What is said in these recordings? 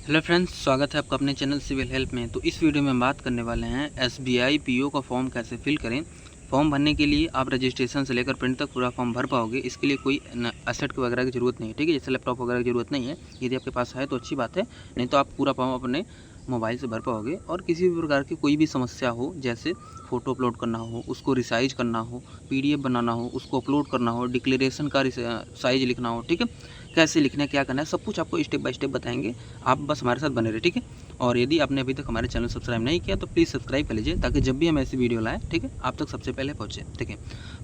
Hello friends, स्वागत है आपका अपने चैनल सिविल हेल्प में। तो इस वीडियो में हम बात करने वाले हैं एसबीआई पीओ का फॉर्म कैसे फिल करें। फॉर्म भरने के लिए आप रजिस्ट्रेशन से लेकर प्रिंट तक पूरा फॉर्म भर पाओगे। इसके लिए कोई एसेट वगैरह की ज़रूरत नहीं है, ठीक है। जैसे लैपटॉप वगैरह की ज़रूरत नहीं है। यदि आपके पास है तो अच्छी बात है, नहीं तो आप पूरा फॉर्म अपने मोबाइल से भर पाओगे। और किसी भी प्रकार की कोई भी समस्या हो, जैसे फ़ोटो अपलोड करना हो, उसको रिसाइज करना हो, पीडीएफ बनाना हो, उसको अपलोड करना हो, डिक्लेरेशन का साइज लिखना हो, ठीक है, कैसे लिखना है, क्या करना है, सब कुछ आपको स्टेप बाय स्टेप बताएंगे। आप बस हमारे साथ बने रहे, ठीक है। और यदि आपने अभी तक हमारे चैनल सब्सक्राइब नहीं किया तो प्लीज़ सब्सक्राइब कर लीजिए, ताकि जब भी हम ऐसी वीडियो लाएँ, ठीक है, आप तक सबसे पहले पहुँचे, ठीक है।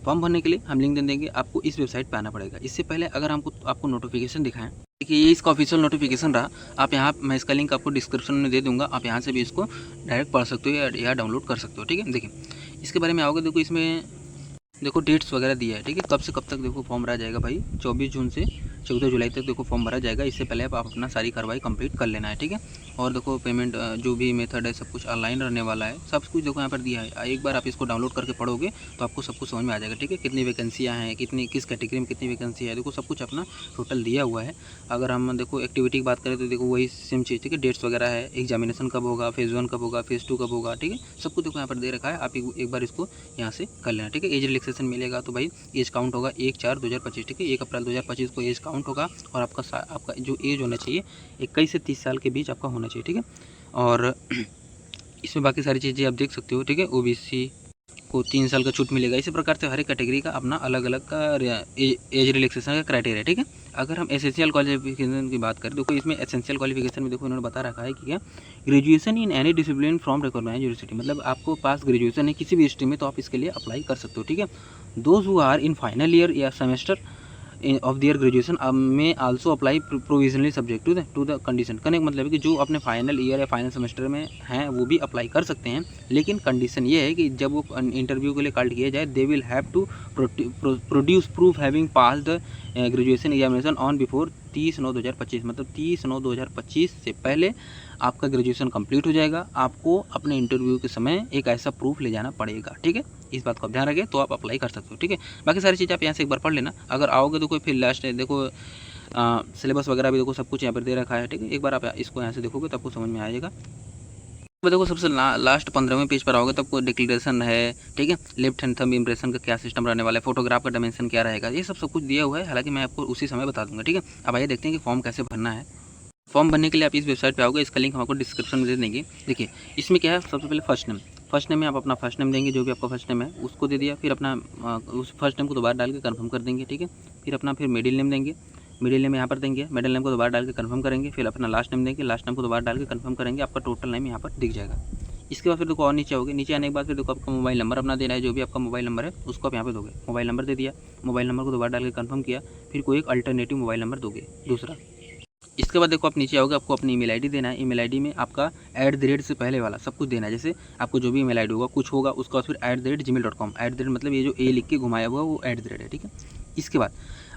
फॉर्म भरने के लिए हम लिंक दे देंगे, आपको इस वेबसाइट पर आना पड़ेगा। इससे पहले अगर आपको नोटिफिकेशन दिखाएं, देखिए ये इसका ऑफिशियल नोटिफिकेशन रहा। आप यहाँ, मैं इसका लिंक आपको डिस्क्रिप्शन में दे दूँगा, आप यहाँ से भी इसको डायरेक्ट पढ़ सकते हो या डाउनलोड कर सकते हो, ठीक है। देखिए इसके बारे में आओगे, देखो इसमें देखो डेट्स वगैरह दिया है, ठीक है, कब से कब तक देखो फॉर्म भरा जाएगा भाई। 24 जून से 14 जुलाई तक देखो फॉर्म भरा जाएगा। इससे पहले आप अपना सारी कार्रवाई कंप्लीट कर लेना है, ठीक है। और देखो पेमेंट जो भी मेथड है सब कुछ ऑनलाइन रहने वाला है, सब कुछ देखो यहाँ पर दिया है। एक बार आप इसको डाउनलोड करके पढ़ोगे तो आपको सब कुछ समझ में आ जाएगा, ठीक है। कितनी वैकेंसियाँ हैं, किस कैटेगरी में कितनी वैकेंसी है, देखो सब कुछ अपना टोटल दिया हुआ है। अगर हम देखो एक्टिविटी की बात करें तो देखो वही सेम चीज़, ठीक है। डेट्स वगैरह है, एग्जामिनेशन कब होगा, फेज़ 1 कब होगा, फेज़ 2 कब होगा, ठीक है। सब कुछ देखो यहाँ पर दे रखा है। आप एक बार इसको यहाँ से कर लेना, ठीक है। एज रिलैक्सेशन मिलेगा तो भाई एज काउंट होगा 1/4/2025, ठीक है। 1 अप्रैल 2025 को एज काउंट होगा। और आपका जो एज होना चाहिए 21 से 30 साल के बीच आपका होना चाहिए, ठीक है। और इसमें बाकी सारी चीज़ें आप देख सकते हो, ठीक है। ओबीसी को 3 साल का छूट मिलेगा। इसी प्रकार से हर एक कैटेगरी का अपना अलग अलग का एज रिलैक्सेशन का क्राइटेरिया, ठीक है। अगर हम एसेंशियल क्वालिफिकेशन की बात करें, देखो इसमें एसेंशियल क्वालिफिकेशन में देखो इन्होंने बता रखा है कि क्या, graduation in any discipline from recognised university, मतलब आपको पास ग्रेजुएशन है किसी भी स्ट्रीम में तो आप इसके लिए अप्लाई कर सकते हो, ठीक है। Those who are in final year या सेमेस्टर ऑफ दियर ग्रेजुएशन में also apply provisionally subject to the condition. कहने का मतलब है कि जो अपने फाइनल ईयर या फाइनल सेमेस्टर में हैं वो भी अप्लाई कर सकते हैं, लेकिन कंडीशन ये है कि जब वो इंटरव्यू के लिए कॉल्ड किया जाए, they will have to produce proof having pass the graduation examination on before 30/9/2025, मतलब 30/9/2025 से पहले आपका ग्रेजुएशन कंप्लीट हो जाएगा। आपको अपने इंटरव्यू के समय एक ऐसा प्रूफ ले जाना पड़ेगा, ठीक है। इस बात को आप ध्यान रखें तो आप अप्लाई कर सकते हो, ठीक है। बाकी सारी चीज़ आप यहाँ से एक बार पढ़ लेना। अगर आओगे तो कोई फिर लास्ट देखो सिलेबस वगैरह भी देखो सब कुछ यहाँ पर दे रखा है, ठीक है। एक बार आप इसको यहाँ से देखोगे तो आपको समझ में आ जाएगा। देखो सबसे लास्ट 15वें पेज पर आओगे तो आपको डिक्लेरेशन है, ठीक है। लेफ्ट हैंड थंब इंप्रेशन का क्या सिस्टम रहने वाला है, फोटोग्राफ का डायमेंशन क्या रहेगा, ये सब कुछ दिया हुआ है। हालांकि मैं आपको उसी समय बता दूंगा, ठीक है। अब आइए देखते हैं कि फॉर्म कैसे भरना है। फॉर्म भरने के लिए आप इस वेबसाइट पे आओगे, इसका लिंक हम आपको डिस्क्रिप्शन में दे देंगे। देखिए इसमें क्या है, सबसे पहले फर्स्ट नेम में आप अपना फर्स्ट नेम देंगे, जो भी आपका फर्स्ट नेम है उसको दे दिया। फिर अपना उस फर्स्ट नेम को दोबारा डाल के कन्फर्म कर देंगे, ठीक है। फिर अपना फिर मिडिल नेम देंगे, मिडिल नेम यहाँ पर देंगे, मिडिल नेम को दोबारा डाल के कन्फर्म करेंगे। फिर अपना लास्ट नेम देंगे, लास्ट नेम को दोबारा डाल के कन्फर्म करेंगे। आपका टोटल नेम यहाँ पर दिख जाएगा। इसके बाद फिर देखो और नीचे आओगे, नीचे आने के बाद फिर देखो आपका मोबाइल नंबर अपना देना है, जो भी आपका मोबाइल नंबर है उसको आप यहाँ पे दोगे। मोबाइल नंबर दे दिया, मोबाइल नंबर को दोबारा डाल के कन्फर्म किया। फिर कोई एक अल्टरनेटिव मोबाइल नंबर दोगे दूसरा। इसके बाद देखो आप नीचे आओगे, आपको अपनी ईमेल आईडी देना है। ईमेल आईडी में आपका @ से पहले वाला सब कुछ देना है। जैसे आपको जो भी ईमेल आईडी होगा कुछ होगा, उसका फिर @gmail.com, मतलब ये जो ए लिख के घुमाया हुआ वो @ है, ठीक है। इसके बाद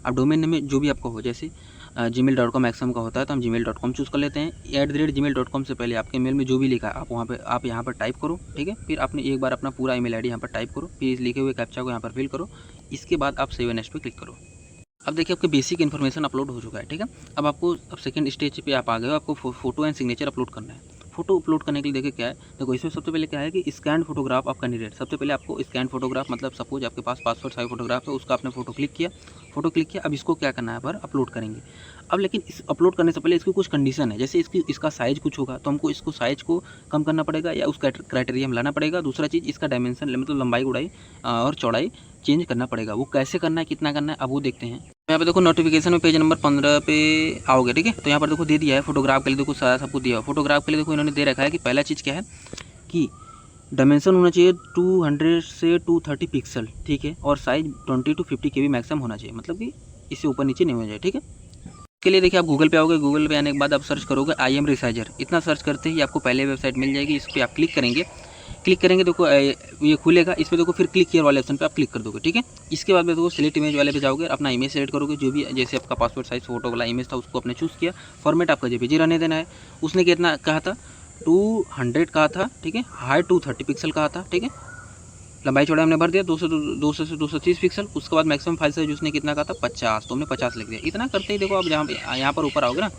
आप डोमेन नेम में जो भी आपका हो, जैसे gmail.com मैक्सिमम का होता है तो हम gmail.com चूज़ कर लेते हैं। @gmail.com से पहले आपके मेल में जो भी लिखा है आप यहाँ पर टाइप करो, ठीक है। फिर आपने एक बार अपना पूरा ईमेल आईडी यहाँ पर टाइप करो, फिर इस लिखे हुए कैप्चा को यहाँ पर फिल करो। इसके बाद आप सेव एंड नेक्स्ट पे क्लिक करो। अब देखिए आपके बेसिक इन्फॉर्मेशन अपलोड हो चुका है, ठीक है। अब सेकंड स्टेज पे आप आ गए हो, आपको फोटो एंड सिग्नेचर अपलोड करना है। फोटो अपलोड करने के लिए देखिए क्या है, देखो इसमें सबसे पहले क्या है कि स्कैन फोटोग्राफ ऑफ कैंडिडेट। सबसे पहले आपको स्कैन फोटोग्राफ, मतलब सपोज आपके पास पासपोर्ट साइज फोटोग्राफ है, उसका आपने फोटो क्लिक किया। अब इसको क्या करना है, पर अपलोड करेंगे। अब लेकिन इस अपलोड करने से पहले इसकी कुछ कंडीशन है, जैसे इसका साइज़ कुछ होगा तो हमको इसको साइज़ को कम करना पड़ेगा या उस क्राइटेरिया में लाना पड़ेगा। दूसरा चीज़ इसका डायमेंशन, मतलब लंबाई गुड़ाई और चौड़ाई चेंज करना पड़ेगा। वो कैसे करना है, कितना करना है, अब वो देखते हैं। यहाँ पे देखो नोटिफिकेशन में पेज नंबर 15 पे आओगे, ठीक है। तो यहाँ पर देखो दे दिया है फोटोग्राफ के लिए, देखो सारा सब कुछ दिया है। फोटोग्राफ के लिए देखो इन्होंने दे रखा है कि पहला चीज़ क्या है कि डायमेंशन होना चाहिए 200 से 230 पिक्सल, ठीक है। और साइज 20 to 50 KB मैक्सिमम होना चाहिए, मतलब कि इससे ऊपर नीचे नहीं होना चाहिए, ठीक है। इसके लिए देखिए आप गूगल पे आओगे, गूगल पे आने के बाद आप सर्च करोगे IM रिसाइजर। इतना सर्च करते ही आपको पहले वेबसाइट मिल जाएगी। इस पर आप क्लिक करेंगे देखो ये खुलेगा। इस पर देखो फिर क्लिक हियर वाले ऑप्शन पे आप क्लिक कर दोगे, ठीक है। इसके बाद में देखो सिलेक्ट इमेज वाले पे जाओगे, अपना इमेज सेलेक्ट करोगे, जो भी जैसे आपका पासपोर्ट साइज फोटो वाला इमेज था उसको आपने चूज़ किया। फॉर्मेट आपका JPG रहने देना है। उसने कितना कहा था, 200 कहा था, ठीक है। हाइट 230 पिक्सल कहा था, ठीक है। लंबाई चौड़ाई हमने भर दिया 200 से 230 पिक्सल। उसके बाद मैक्सिमम फाइल साइज उसने कितना कहा था 50, तो हमने 50 लिख दिया। इतना करते ही देखो आप यहाँ पर ऊपर आओगे ना,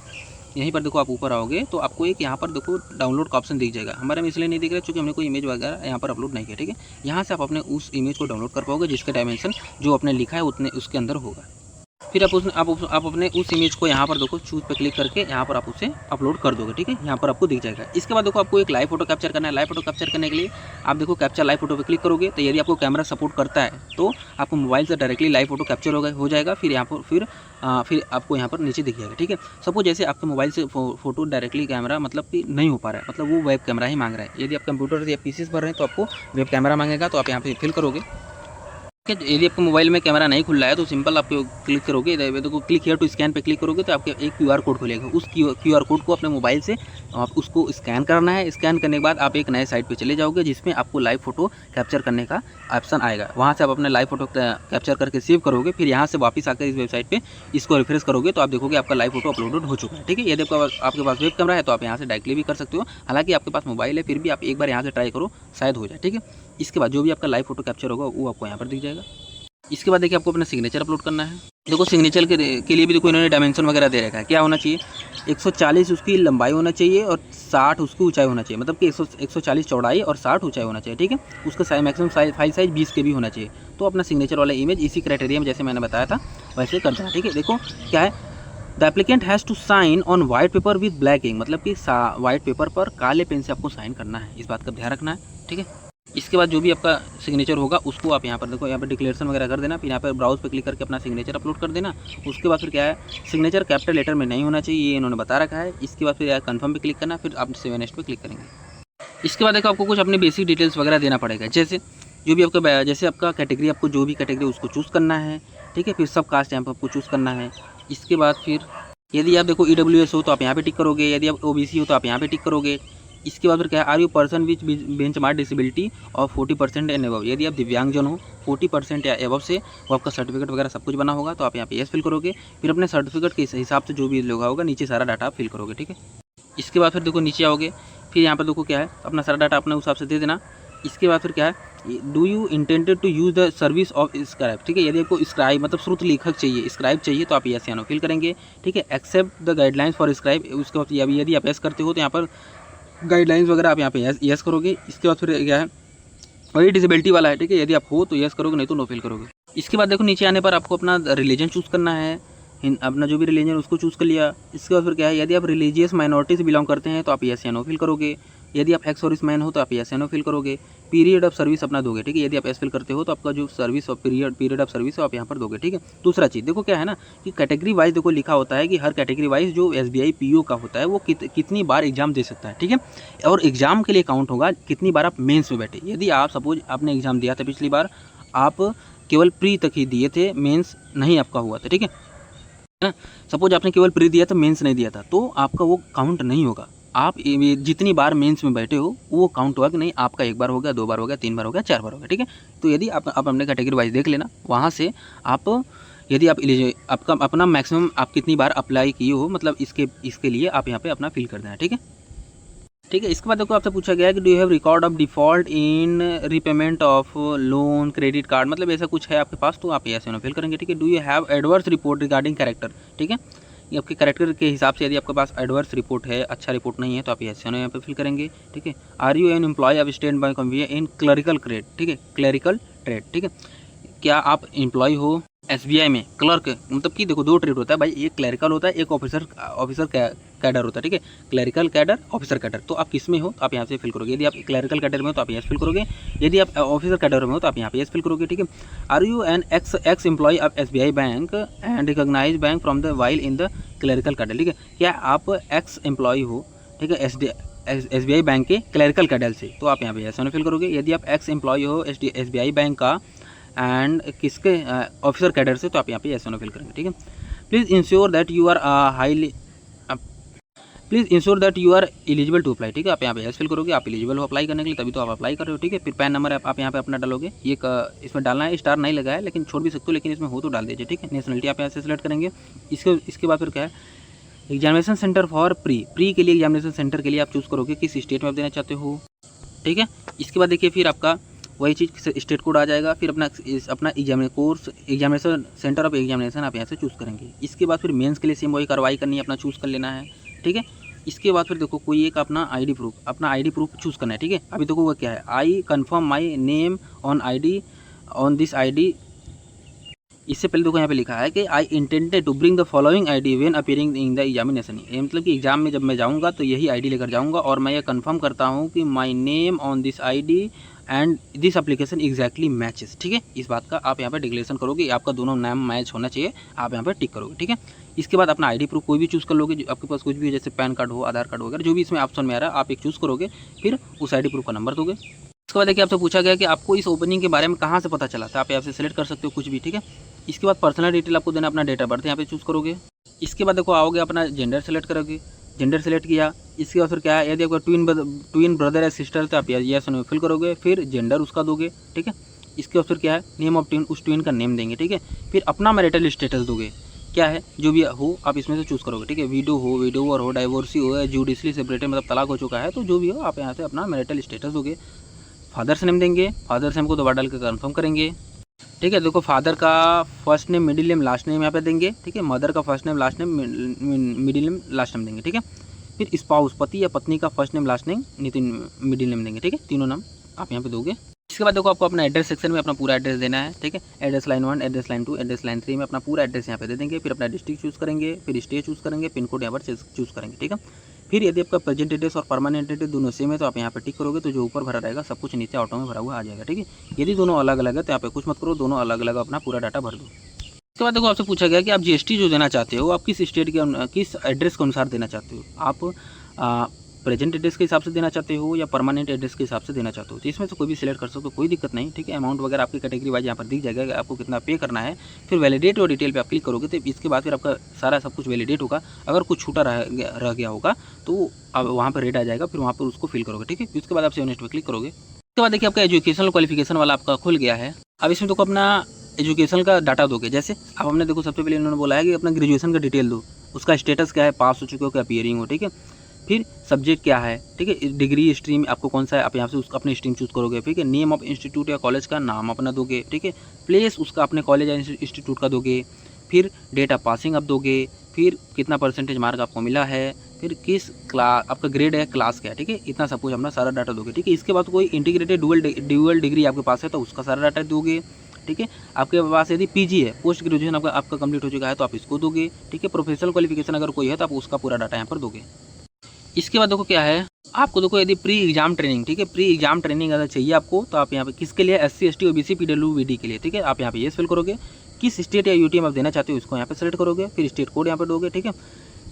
यहीं पर देखो आप ऊपर आओगे तो आपको एक यहाँ पर देखो डाउनलोड का ऑप्शन दिख जाएगा। हमारे में इसलिए नहीं दिख रहा क्योंकि हमने कोई इमेज वगैरह यहाँ पर अपलोड नहीं किया, ठीक है। यहाँ से आप अपने उस इमेज को डाउनलोड कर पाओगे जिसका डायमेंशन जो आपने लिखा है उतने उसके अंदर होगा। फिर आप अपने उस इमेज को यहाँ पर देखो चूज पे क्लिक करके यहाँ पर आप उसे अपलोड कर दोगे, ठीक है। यहाँ पर आपको दिख जाएगा। इसके बाद देखो आपको एक लाइव फोटो कैप्चर करना है। लाइव फोटो कैप्चर करने के लिए आप देखो कैप्चर लाइव फोटो पे क्लिक करोगे तो यदि आपको कैमरा सपोर्ट करता है तो आपको मोबाइल से डायरेक्टली लाइव फोटो कैप्चर हो जाएगा। फिर यहाँ पर फिर आपको यहाँ पर नीचे दिख जाएगा, ठीक है। सपोज जैसे आपके मोबाइल से फोटो डायरेक्टली कैमरा मतलब कि नहीं हो पा रहा है, मतलब वो वेब कैमरा ही मांग रहा है। यदि आप कंप्यूटर या पीसी पर रहे हैं तो आपको वेब कैमरा मांगेगा, तो आप यहाँ पे फिल करोगे। यदि आपको मोबाइल में कैमरा नहीं खुल रहा है तो सिंपल आप क्लिक करोगे, देखो क्लिक हियर टू स्कैन पे क्लिक करोगे तो आपके एक क्यूआर कोड खुलेगा। उस क्यूआर कोड को अपने मोबाइल से आप उसको स्कैन करना है। स्कैन करने के बाद आप एक नए साइट पे चले जाओगे जिसमें आपको लाइव फोटो कैप्चर करने का ऑप्शन आएगा। वहाँ से आप अपने लाइव फोटो कैप्चर करके सेव करोगे। फिर यहाँ से वापस आकर इस वेबसाइट पर इसको रिफ्रेश करोगे तो आप देखोगे आपका लाइव फोटो अपलोडेड हो चुका है, ठीक है। यदि आपके पास वेब कैमरा है तो आप यहाँ से डायरेक्टली भी कर सकते हो। हालांकि आपके पास मोबाइल है फिर भी आप एक बार यहाँ से ट्राई करो, शायद हो जाए, ठीक है। इसके बाद जो भी आपका लाइव फोटो कैप्चर होगा वो आपको यहाँ पर दिख जाएगा। इसके बाद देखिए आपको अपना सिग्नेचर अपलोड करना है। देखो सिग्नेचर के लिए भी देखो इन्होंने डायमेंशन वगैरह दे रखा है। क्या होना चाहिए, 140 उसकी लंबाई होना चाहिए और 60 उसकी ऊंचाई होना चाहिए, मतलब कि 140 चौड़ाई और 60 ऊंचाई होना चाहिए, ठीक है। उसका मैक्सिमम फाइल साइज 20 KB होना चाहिए। तो अपना सिग्नेचर वाला इमेज इसी क्राइटेरिया में जैसे मैंने बताया था वैसे कर देना, ठीक है। देखो क्या है, the applicant has to sign on white paper with black ink, मतलब कि वाइट पेपर पर काले पेन से आपको साइन करना है। इस बात का ध्यान रखना है, ठीक है। इसके बाद जो भी आपका सिग्नेचर होगा उसको आप यहाँ पर देखो, यहाँ पर डिक्लेरेशन वगैरह कर देना। फिर यहाँ पर ब्राउज पे क्लिक करके अपना सिग्नेचर अपलोड कर देना। उसके बाद फिर क्या है, सिग्नेचर कैपिटल लेटर में नहीं होना चाहिए, ये इन्होंने बता रखा है। इसके बाद फिर कन्फर्म पे क्लिक करना, फिर आप सेव नेक्स्ट पे क्लिक करेंगे। इसके बाद देखो आपको कुछ अपनी बेसिक डिटेल्स वगैरह देना पड़ेगा, जैसे जो भी आपका जैसे आपका कैटेगरी, आपको जो भी कैटेगरी उसको चूज़ करना है, ठीक है। फिर सब कास्ट यहाँ पर आपको चूज़ करना है। इसके बाद फिर यदि आप देखो EWS हो तो आप यहाँ पे टिक करोगे, यदि आप OBC हो तो आप यहाँ पे टिक करोगे। इसके बाद फिर क्या है, are you person which benchmark disability और 40% एंड एबव, यदि आप दिव्यांगजन हो 40% या एबव से, वो आपका सर्टिफिकेट वगैरह सब कुछ बना होगा तो आप यहाँ पे येस फिल करोगे। फिर अपने सर्टिफिकेट के हिसाब से जो भी लगा होगा नीचे सारा डाटा आप फिल करोगे, ठीक है। इसके बाद फिर देखो नीचे आओगे, फिर यहाँ पर देखो क्या है, अपना सारा डाटा अपने हिसाब से दे देना। इसके बाद फिर क्या है, do you intended to use the service of scribe, ठीक है। यदि आपको स्क्राइब मतलब स्रोत लेखक चाहिए, स्क्राइब चाहिए तो आप यस या नो फिल करेंगे, ठीक है। Accept the guidelines for scribe, उसके बाद यदि आप यस करते हो तो यहाँ पर गाइडलाइंस वगैरह आप यहाँ पे यस करोगे। इसके बाद फिर क्या है, वही डिसेबिलिटी वाला है, ठीक है। यदि आप हो तो यस करोगे, नहीं तो नो फिल करोगे। इसके बाद देखो नीचे आने पर आपको अपना रिलीजन चूज़ करना है, अपना जो भी रिलीजन उसको चूज़ कर लिया। इसके बाद फिर क्या है, यदि आप रिलीजियस माइनॉरिटी से बिलोंग करते हैं तो आप यस या नो फिल करोगे। यदि आप एक्स सर्विस मैन हो तो आप यस या नो फिल करोगे। पीरियड ऑफ सर्विस अपना दोगे, ठीक है। यदि आप एस फिल करते हो तो आपका जो सर्विस और पीरियड ऑफ सर्विस है आप यहाँ पर दोगे, ठीक है। दूसरा चीज़ देखो क्या है ना, कि कैटेगरी वाइज देखो लिखा होता है कि हर कैटेगरी वाइज जो SBI PO का होता है वो कितनी बार एग्जाम दे सकता है, ठीक है। और एग्जाम के लिए काउंट होगा कितनी बार आप मेंस में बैठे। यदि आप सपोज आपने एग्जाम दिया था पिछली बार, आप केवल प्री तक ही दिए थे, मेंस नहीं आपका हुआ था, ठीक है ना। सपोज आपने केवल प्री दिया था, मेंस नहीं दिया था, तो आपका वो काउंट नहीं होगा। आप जितनी बार मेंस में बैठे हो वो काउंट होगा कि नहीं, आपका 1 बार हो गया, 2 बार हो गया, 3 बार हो गया, 4 बार हो गया, ठीक है। तो यदि आप अपने कैटेगरी वाइज देख लेना, वहाँ से आप यदि आप आपका अपना मैक्सिमम आप कितनी बार अप्लाई किए हो, मतलब इसके लिए आप यहाँ पे अपना फिल कर देना, ठीक है। ठीक है। इसके बाद देखो आपसे पूछा गया है कि do you have record of default in repayment of loan, credit card, मतलब ऐसा कुछ है आपके पास तो आप यस नो फिल करेंगे, ठीक है। Do you have adverse report regarding character, ठीक है। ये आपके कैरेक्टर के हिसाब से यदि आपके पास एडवर्स रिपोर्ट है, अच्छा रिपोर्ट नहीं है तो आप यस नो यहाँ पे फिल करेंगे, ठीक है। Are you an employ of State Bank of India in clerical trade, ठीक है, क्लरिकल ट्रेड, ठीक है। क्या आप एम्प्लॉय हो SBI में, क्लर्क, मतलब कि देखो 2 ट्रेड होता है भाई, एक क्लरिकल होता है, एक ऑफिसर कैडर होता है, ठीक है। क्लरिकल कैडर, ऑफिसर कैडर, तो आप किस में हो तो आप यहाँ से फिल करोगे। यदि आप क्लरिकल कैडर में हो तो आप यस फिल करोगे, यदि आप ऑफिसर कैडर में हो तो आप यहाँ पे यस फिल करोगे, ठीक है। Are you an ex employ of SBI bank and recognise bank from the while in the clerical cadre, ठीक है। क्या आप एक्स एम्प्लॉय हो, ठीक है, SBI बैंक के क्लरिकल कैडर से, तो आप यहाँ पे यस फिल करोगे। यदि आप एक्स एम्प्लॉय हो SBI बैंक का एंड किसके ऑफिसर कैडर से, तो आप यहाँ पे यस नो फिल करेंगे, ठीक है। Please ensure that you are eligible to apply, ठीक है। आप यहाँ पे यस फिल करोगे, आप एलिजिबल हो अप्लाई करने के लिए, तभी तो आप अप्लाई कर रहे हो, ठीक है। फिर पैन नंबर आप यहाँ पे अपना डालोगे, ये इसमें डालना है, स्टार नहीं लगा है लेकिन छोड़ भी सकते हो, लेकिन इसमें हो तो डाल दीजिए, ठीक है। नेशनलिटी आप यहाँ से सिलेक्ट करेंगे। इसके बाद फिर क्या है, एग्जामिनेशन सेंटर फॉर प्री के लिए एग्जामिनेशन सेंटर के लिए आप चूज़ करोगे किस स्टेट में आप देना चाहते हो, ठीक है। इसके बाद देखिए फिर आपका वही चीज़ स्टेट कोड आ जाएगा। फिर अपना एग्जामिनेशन सेंटर ऑफ एग्जामिनेशन आप यहाँ से चूज़ करेंगे। इसके बाद फिर मेंस के लिए सेम वही कार्रवाई करनी है, अपना चूज़ कर लेना है। ठीक है। इसके बाद फिर देखो कोई एक अपना आईडी प्रूफ चूज़ करना है, ठीक है। अभी देखो वो क्या है, I confirm my name on this ID. इससे पहले देखो यहाँ पे लिखा है कि I intended to bring the following ID when appearing in the examination. ये मतलब कि एग्जाम में जब मैं जाऊँगा तो यही आईडी लेकर जाऊँगा, और मैं ये कंफर्म करता हूँ कि my name on this ID and this application exactly matches, ठीक है। इस बात का आप यहाँ पे डिक्लेरेशन करोगे, आपका दोनों नाम मैच होना चाहिए, आप यहाँ पे टिक करोगे, ठीक है। इसके बाद अपना आईडी प्रूफ कोई भी चूज़ कर लोगे, जो आपके पास कुछ भी है, जैसे पैन कार्ड हो, आधार कार्ड वगैरह जो भी इसमें ऑप्शन में आ रहा है, आप एक चूज़ करोगे, फिर उस आईडी प्रूफ का नंबर दोगे। इसके बाद देखिए आपसे पूछा गया कि आपको इस ओपनिंग के बारे में कहाँ से पता चला, तो आप यहाँ से सेलेक्ट कर सकते हो कुछ भी, ठीक है। इसके बाद पर्सनल डिटेल आपको देना, अपना डेट ऑफ बर्थ यहाँ पे चूज़ करोगे। इसके बाद देखो आओगे अपना जेंडर सेलेक्ट करोगे, जेंडर सेलेक्ट किया। इसके बाद फिर क्या है, यदि आपका ट्विन ब्रदर या सिस्टर तो आप यस नो फिल करोगे, फिर जेंडर उसका दोगे, ठीक है। इसके बाद फिर क्या है, नेम ऑफ ट्विन, उस ट्विन का नेम देंगे, ठीक है। फिर अपना मैरिटल स्टेटस दोगे, क्या है जो भी हो आप इसमें से चूज़ करोगे, ठीक है। विडोवर हो, डाइवोर्सी हो, या जुडिशली सेपरेटेड मतलब तलाक हो चुका है, तो जो भी हो आप यहाँ से अपना मैरिटल स्टेटस दोगे। फादर्स नेम देंगे, फादर्स नेम को दोबारा डाल के कन्फर्म करेंगे, ठीक है। देखो फादर का first name, middle name, last name यहाँ पे देंगे, ठीक है। मदर का first name, last name, middle name, last name देंगे, ठीक है। फिर स्पाउस, पति या पत्नी का first name, last name, middle name देंगे, ठीक है। तीनों नाम आप यहाँ पे दोगे। इसके बाद देखो आपको अपना एड्रेस सेक्शन में अपना पूरा एड्रेस देना है, ठीक है। Address line 1, address line 2, address line 3 में अपना पूरा एड्रेस यहाँ पे दे देंगे। फिर अपना डिस्ट्रिक्ट चूज़ करेंगे, फिर स्टेट चूज़ करेंगे, पिन कोड यहाँ पर चूज़ करेंगे, ठीक है। फिर यदि आपका प्रेजेंट एड्रेस और परमानेंट एड्रेस दोनों सेम है तो आप यहाँ पे टिक करोगे, तो जो ऊपर भरा रहेगा सब कुछ नीचे ऑटो में भरा हुआ आ जाएगा, ठीक है। यदि दोनों अलग अलग है तो यहाँ पे कुछ मत करो, दोनों अलग अलग अपना पूरा डाटा भर दो। इसके बाद देखो आपसे पूछा गया कि आप जीएसटी जो देना चाहते हो आप किस स्टेट के किस एड्रेस के अनुसार देना चाहते हो, आप प्रेजेंट एड्रेस के हिसाब से देना चाहते हो या परमानेंट एड्रेस के हिसाब से देना चाहते हो, तो इसमें से कोई भी सिलेक्ट कर सकते हो, कोई दिक्कत नहीं, ठीक है। अमाउंट वगैरह आपकी कैटेगरी वाइज यहाँ पर दिख जाएगा, आपको कितना पे करना है। फिर वैलिडेट और डिटेल पे आप क्लिक करोगे तो इसके बाद फिर आपका सारा सब कुछ वैलिडेट होगा। अगर कुछ छूटा रह गया होगा तो अब वहाँ पर रेट आ जाएगा, फिर वहाँ पर उसको फिल करोगे, ठीक है। उसके बाद आप सेव नेक्स्ट पे क्लिक करोगे। उसके बाद देखिए आपका एजुकेशनल क्वालिफिकेशन वाला आपका खुल गया है। अब इसमें देखो अपना एजुकेशन का डाटा दोगे, जैसे अब हमने देखो सबसे पहले इन्होंने बोला है कि अपना ग्रेजुएशन का डिटेल दो, उसका स्टेटस क्या है, पास हो चुके हो क्या, अपीयरिंग हो, ठीक है। फिर सब्जेक्ट क्या है, ठीक है। डिग्री स्ट्रीम आपको कौन सा है, आप यहाँ से उसका अपनी स्ट्रीम चूज़ करोगे, ठीक है। नेम ऑफ इंस्टीट्यूट या कॉलेज का नाम अपना दोगे, ठीक है। प्लेस उसका अपने कॉलेज या इंस्टीट्यूट का दोगे। फिर डेट ऑफ पासिंग आप दोगे। फिर कितना परसेंटेज मार्क आपको मिला है। फिर किस क्लास आपका ग्रेड है, क्लास क्या है, ठीक है। इतना सब कुछ अपना सारा डाटा दोगे, ठीक है। इसके बाद कोई इंटीग्रेटेड ड्यूअल डिग्री आपके पास है तो उसका सारा डाटा दोगे, ठीक है। आपके पास यदि पीजी है, पोस्ट ग्रेजुएशन आपका कंप्लीट हो चुका है तो आप इसको दोगे, ठीक है। प्रोफेशनल क्वालिफिकेशन अगर कोई है तो आप उसका पूरा डाटा यहाँ पर दोगे। इसके बाद देखो क्या है, आपको देखो यदि प्री एग्जाम ट्रेनिंग, ठीक है, प्री एग्जाम ट्रेनिंग अगर चाहिए आपको तो आप यहाँ पे किसके लिए, SC ST OBC PWBD के लिए, ठीक है। आप यहाँ पे ये फिल करोगे, किस स्टेट या यूटी में आप देना चाहते हो इसको यहाँ पे सेलेक्ट करोगे। फिर स्टेट कोड यहाँ पे दोगे, ठीक है।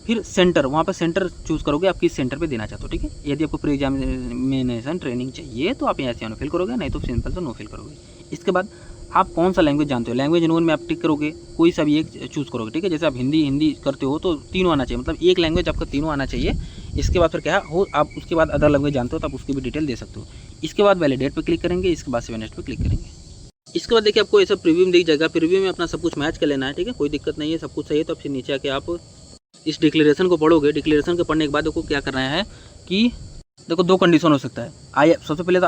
फिर सेंटर, वहाँ पे सेंटर चूज़ करोगे आप किस सेंटर पे देना चाहते हो, ठीक है। यदि आपको प्री एग्जामिनेशन ट्रेनिंग चाहिए तो आप यहाँ से फिल करोगे, नहीं तो सिंपल से नो फिल करोगे। इसके बाद आप कौन सा लैंग्वेज जानते हो, लैंग्वेज नोन में आप टिक करोगे, कोई सा भी एक चूज़ करोगे, ठीक है। जैसे आप हिंदी करते हो तो तीनों आना चाहिए, मतलब एक लैंग्वेज आपका तीनों आना चाहिए। इसके बाद फिर क्या हो, आप उसके बाद अदर लैंग्वेज जानते हो तो आप उसकी भी डिटेल दे सकते हो। इसके बाद वैलिडेट पे क्लिक करेंगे, इसके बाद सेव नेक्स्ट पे क्लिक करेंगे। इसके बाद देखिए आपको ऐसा प्रीव्यू में दिख जाएगा, प्रीव्यू में अपना सब कुछ मैच कर लेना है, ठीक है। कोई दिक्कत नहीं है, सब कुछ सही है तो फिर नीचे आके आप इस डिक्लेरेशन को पढ़ोगे। डिक्लेरेशन के पढ़ने के बाद देखो क्या करना है कि देखो दो कंडीशन हो सकता है। सबसे पहले तो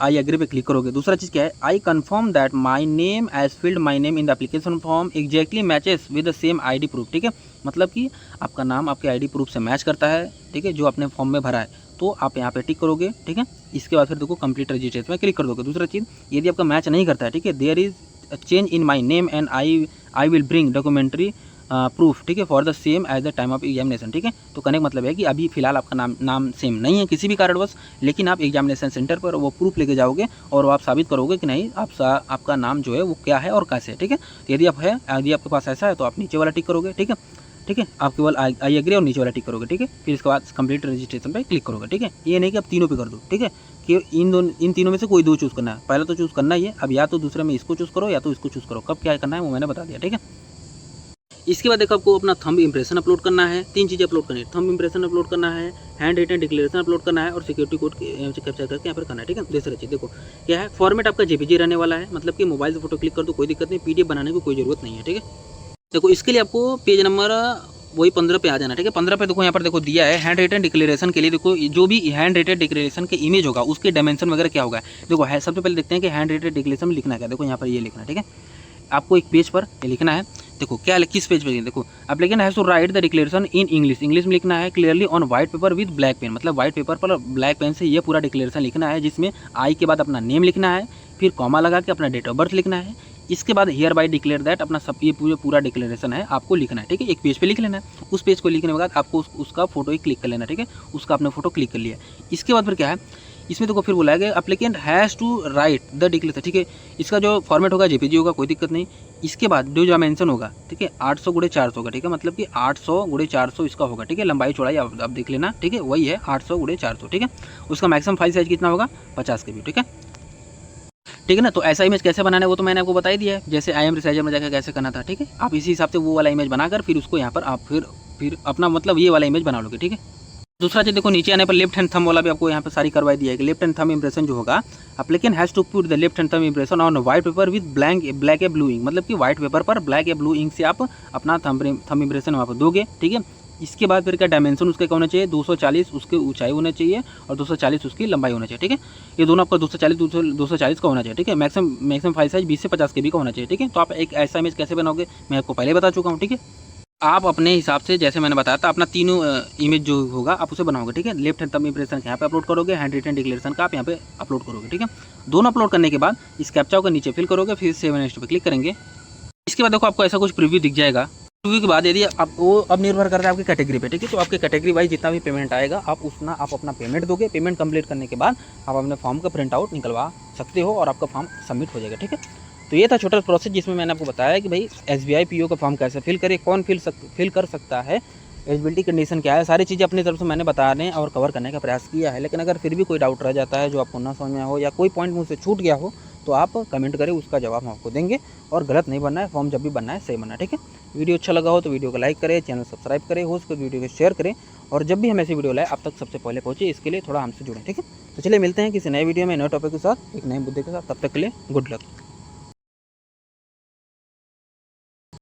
आई एग्री पे क्लिक करोगे। दूसरा चीज़ क्या है, I confirm that my name as field my name in the application form exactly matches with the same ID proof, ठीक है। मतलब कि आपका नाम आपके आईडी प्रूफ से मैच करता है, ठीक है, जो आपने फॉर्म में भरा है, तो आप यहाँ पे टिक करोगे, ठीक है। इसके बाद फिर देखो कंप्लीट रजिस्ट्रेशन में क्लिक कर दोगे। दूसरा चीज़, यदि आपका मैच नहीं करता है, ठीक है, there is change in my name and I will bring documentary proof, ठीक है, for the same as the time of examination, ठीक है। तो कहने का मतलब है कि अभी फिलहाल आपका नाम सेम नहीं है किसी भी कारणवश, लेकिन आप एग्जामिनेशन सेंटर पर वो प्रूफ लेके जाओगे और वो आप साबित करोगे कि नहीं आपका नाम जो है वो क्या है और कैसे है, ठीक है। तो यदि आपके पास ऐसा है तो आप नीचे वाला टिक करोगे, ठीक है, ठीक है। आप केवल आई एग्री और नीचे वाला टिक करोगे, ठीक है। फिर इसके बाद कंप्लीट रजिस्ट्रेशन पे क्लिक करोगे, ठीक है। ये नहीं कि आप तीनों पे कर दो, ठीक है, कि इन तीनों में से कोई दो चूज़ करना है। पहले तो चूज़ करना ही है, अब या तो दूसरे में इसको चूज़ करो या तो इसको चूज़ करो। कब क्या करना है वो मैंने बता दिया, ठीक है। इसके बाद देखो आपको अपना थंब इंप्रेशन अपलोड करना है। 3 चीज़ें अपलोड करनी है, थंब इंप्रेशन अपलोड करना है, हैंड रिटन डिक्लेरेशन अपलोड करना है और सिक्योरिटी कोड कैप्चर करके यहाँ पर करना है, ठीक है। दूसरा चीज़ देखो क्या है, फॉर्मेट आपका JPG रहने वाला है, मतलब कि मोबाइल से फोटो क्लिक कर दो कोई दिक्कत नहीं, PDF बनाने की कोई ज़रूरत नहीं है, ठीक है। देखो इसके लिए आपको पेज नंबर वही 15 पे आ जाना, ठीक है। 15 पे देखो यहाँ पर देखो दिया है हैंड रिटन डिक्लेरेशन के लिए। देखो जो भी हैंड रिटन डिक्लेरेशन के इमेज होगा उसके डायमेंशन वगैरह क्या होगा, देखो है। सबसे पहले देखते हैं कि हैंड रिटन डिक्लेरेशन में लिखना क्या, देखो यहाँ पर ये लिखना है, ठीक है। आपको एक पेज पर ये लिखना है। देखो क्या किस पेज पे देखो, applicant has to write the declaration in English में लिखना है clearly on white paper with black pen, मतलब वाइट पेपर पर ब्लैक पेन से ये पूरा डिक्लेरेशन लिखना है, जिसमें आई के बाद अपना नेम लिखना है, फिर कॉमा लगा के अपना डेट ऑफ बर्थ लिखना है, इसके बाद हियर बाय डिक्लेयर दैट अपना सब ये पूरा डिक्लेरेशन है आपको लिखना है, ठीक है। एक पेज पे लिख लेना है, उस पेज को लिखने के बाद आपको उसका फोटो ही क्लिक कर लेना, ठीक है। उसका आपने फोटो क्लिक कर लिया, इसके बाद फिर क्या है, इसमें देखो फिर बोला है कि applicant has to write the declaration, ठीक है। इसका जो फॉर्मेट होगा जेपीजी होगा, कोई दिक्कत नहीं। इसके बाद जो मेंशन होगा, ठीक है, 800x400 का, ठीक है, मतलब कि 800x400 इसका होगा, ठीक है। लंबाई चौड़ाई आप देख लेना, ठीक है, वही है 800x400, ठीक है। उसका मैक्सिमम फाइल साइज कितना होगा, 50 KB, ठीक है, ठीक है ना। तो ऐसा इमेज कैसे बनाना है वो तो मैंने आपको बता ही दिया है, जैसे IM रिसाइजर में जाकर कैसे करना था, ठीक है। आप इसी हिसाब से वो वाला इमेज बनाकर फिर उसको यहाँ पर आप फिर अपना मतलब ये वाला इमेज बना लोगे, ठीक है। दूसरा चीज देखो, नीचे आने पर लेफ्ट हैंड थंब वाला भी आपको यहाँ पर सारी करवाई दिया है कि लेफ्ट हैंड थंब इंप्रेशन जो होगा, applicant has to put the left hand thumb impression on white paper with black या ब्लू इंक, मतलब कि व्हाइट पेपर पर ब्लैक या ब्लू इंक से आप अपना थंब इंप्रेशन वहाँ पर दोगे, ठीक है। इसके बाद फिर क्या डायमेंशन उसका क्या होना चाहिए, 240 उसकी ऊंचाई होना चाहिए और 240 उसकी लंबाई होना चाहिए, ठीक है। ये दोनों आपका 240 का होना चाहिए, ठीक है। मैक्सिमम फाइल साइज 20 से 50 KB का होना चाहिए, ठीक है। तो आप एक ऐसा इमेज कैसे बनाओगे मैं आपको पहले बता चुका हूँ, ठीक है। आप अपने हिसाब से जैसे मैंने बताया था अपना तीनों इमेज जो होगा आप उसे बनाओगे, ठीक है। लेफ्ट हैंड थंब इंप्रेशन यहाँ पे अपलोड करोगे, हैंड रिटन डिक्लेरेशन का आप यहाँ पे अपलोड करोगे, ठीक है। दोनों अपलोड करने के बाद इस कैप्चा को नीचे फिल करोगे, फिर सेव नेक्स्ट पे क्लिक करेंगे। इसके बाद देखो आपको ऐसा कुछ प्रीव्यू दिख जाएगा। प्रीव्यू के बाद यदि आप वो अब निर्भर करता है आपकी कैटेगरी पे, ठीक है। तो आपके कैटेगरी वाइज जितना भी पेमेंट आएगा आप अपना पेमेंट दोगे। पेमेंट कंप्लीट करने के बाद आप अपने फॉर्म का प्रिंट आउट निकलवा सकते हो और आपका फॉर्म सबमिट हो जाएगा, ठीक है। तो ये था छोटा प्रोसेस जिसमें मैंने आपको बताया कि भाई SBI PO का फॉर्म कैसे फिल करें, कौन फिल कर सकता है, एलिजिबिलिटी कंडीशन क्या है, सारी चीज़ें अपनी तरफ से मैंने बताने और कवर करने का प्रयास किया है। लेकिन अगर फिर भी कोई डाउट रह जाता है जो आपको ना समझ में हो या कोई पॉइंट मुझसे छूट गया हो तो आप कमेंट करें, उसका जवाब हम आपको देंगे। और गलत नहीं बनना है, फॉर्म जब भी बनना है सही बनना है, ठीक है। वीडियो अच्छा लगा हो तो वीडियो को लाइक करें, चैनल सब्सक्राइब करें, हो सके वीडियो को शेयर करें और जब भी हम ऐसी वीडियो लाए आप तक सबसे पहले पहुँचे, इसके लिए थोड़ा हमसे जुड़ें, ठीक है। तो चलिए मिलते हैं किसी नए वीडियो में नए टॉपिक के साथ, एक नए मुद्दे के साथ। तब तक के लिए गुड लक।